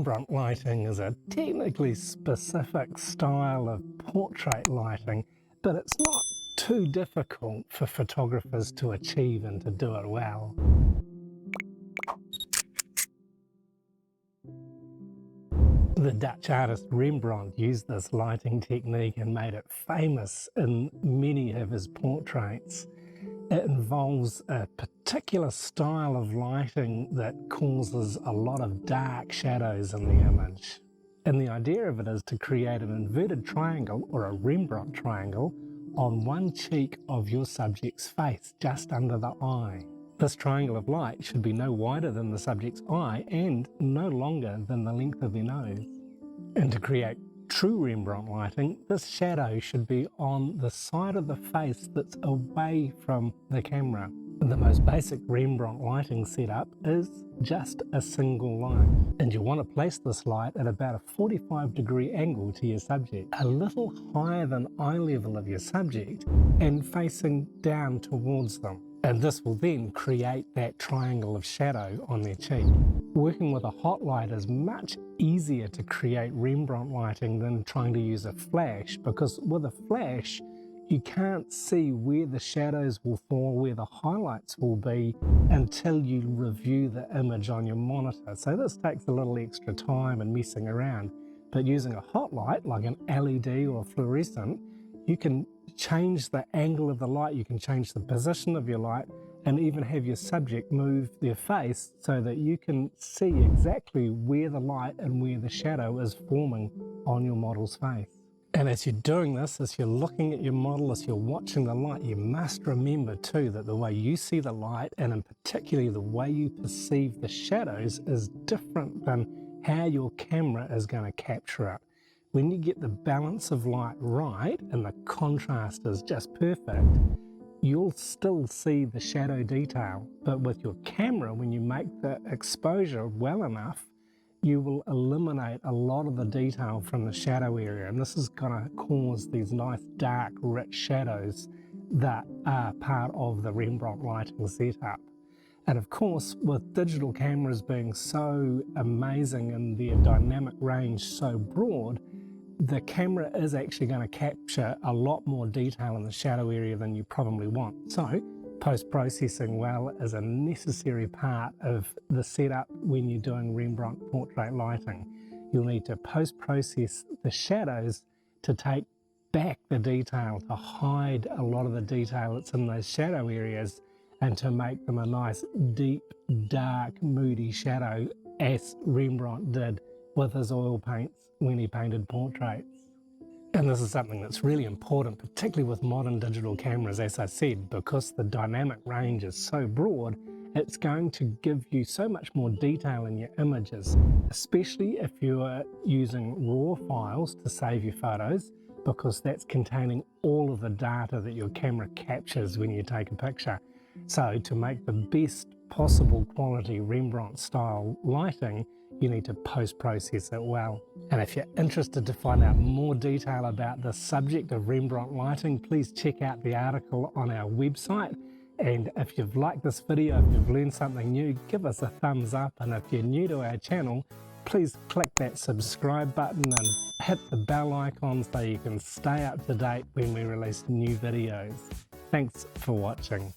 Rembrandt lighting is a technically specific style of portrait lighting, but it's not too difficult for photographers to achieve and to do it well. The Dutch artist Rembrandt used this lighting technique and made it famous in many of his portraits. It involves a particular style of lighting that causes a lot of dark shadows in the image. And the idea of it is to create an inverted triangle, or a Rembrandt triangle, on one cheek of your subject's face, just under the eye. This triangle of light should be no wider than the subject's eye and no longer than the length of their nose. And to create true Rembrandt lighting, this shadow should be on the side of the face that's away from the camera. The most basic Rembrandt lighting setup is just a single light, and you want to place this light at about a 45-degree angle to your subject, a little higher than eye level of your subject and facing down towards them. And this will then create that triangle of shadow on their cheek. Working with a hot light is much easier to create Rembrandt lighting than trying to use a flash, because with a flash you can't see where the shadows will fall, where the highlights will be, until you review the image on your monitor. So this takes a little extra time and messing around. But using a hot light like an LED or fluorescent, you can change the angle of the light, you can change the position of your light, and even have your subject move their face so that you can see exactly where the light and where the shadow is forming on your model's face. And as you're doing this, as you're looking at your model, as you're watching the light, you must remember too that the way you see the light, and in particular the way you perceive the shadows, is different than how your camera is going to capture it. When you get the balance of light right and the contrast is just perfect, you'll still see the shadow detail. But with your camera, when you make the exposure well enough, you will eliminate a lot of the detail from the shadow area, and this is going to cause these nice dark rich shadows that are part of the Rembrandt lighting setup. And of course, with digital cameras being so amazing and their dynamic range so broad, the camera is actually going to capture a lot more detail in the shadow area than you probably want. So post-processing well is a necessary part of the setup when you're doing Rembrandt portrait lighting. You'll need to post-process the shadows to take back the detail, to hide a lot of the detail that's in those shadow areas, and to make them a nice deep, dark, moody shadow, as Rembrandt did with his oil paints when he painted portraits. And this is something that's really important, particularly with modern digital cameras, as I said, because the dynamic range is so broad, it's going to give you so much more detail in your images, especially if you are using RAW files to save your photos, because that's containing all of the data that your camera captures when you take a picture. So to make the best possible quality Rembrandt style lighting, you need to post-process it well. And if you're interested to find out more detail about the subject of Rembrandt lighting, please check out the article on our website. And if you've liked this video, if you've learned something new, give us a thumbs up. And if you're new to our channel, please click that subscribe button and hit the bell icon so you can stay up to date when we release new videos. Thanks for watching.